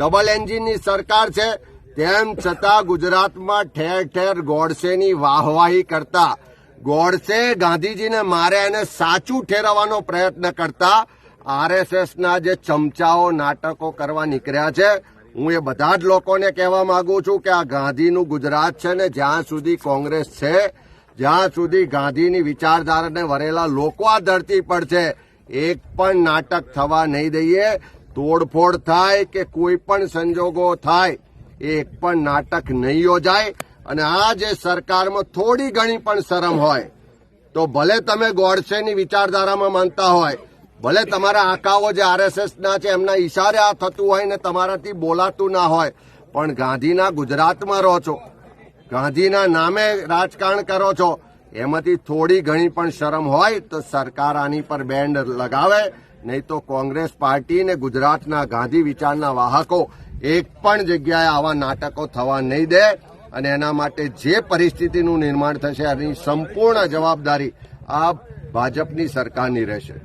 Double એન્જિનની સરકાર છે, તેમ છતાં ગુજરાતમાં ઠેર ઠેર ગોડસેની વાહવાહી કરતા, ગોડસે ગાંધીજીને માર્યા એને સાચું ઠેરવવાનો પ્રયત્ન કરતા આરએસએસના જે ચમચાઓ નાટકો કરવા નીકળ્યા છે, હું એ બધા જ લોકોને કહેવા માંગુ છું કે આ ગાંધીનું ગુજરાત છે ને, જ્યાં સુધી કોંગ્રેસ છે, જ્યાં સુધી ગાંધીની વિચારધારાને વરેલા લોકો આ ધરતી પર છે, એક પણ નાટક થવા નહીં દઈએ. તોડફોડ થાય કે કોઈ પણ સંજોગો થાય, એક પણ નાટક નહીં યોજાય. અને આ જે સરકારમાં થોડી ઘણી પણ શરમ હોય તો ભલે તમે ગોડસેની વિચારધારામાં માનતા હોય, ભલે તમારા આકાઓ જે આરએસએસના છે એમના ઈશારે આ થતું હોય ને તમારાથી બોલાતું ના હોય, પણ ગાંધીના ગુજરાતમાં રહો છો, ગાંધીના નામે રાજકારણ કરો છો, એમાંથી થોડી ઘણી પણ શરમ હોય તો સરકાર આની પર બેન્ડ લગાવે. નહીં તો કોંગ્રેસ પાર્ટી ને ગુજરાતના ગાંધી વિચારના વાહકો એક પણ જગ્યાએ આવા નાટકો થવા નહીં દે. અને એના માટે જે પરિસ્થિતિનું નિર્માણ થશે એની સંપૂર્ણ જવાબદારી આ ભાજપની સરકારની રહેશે.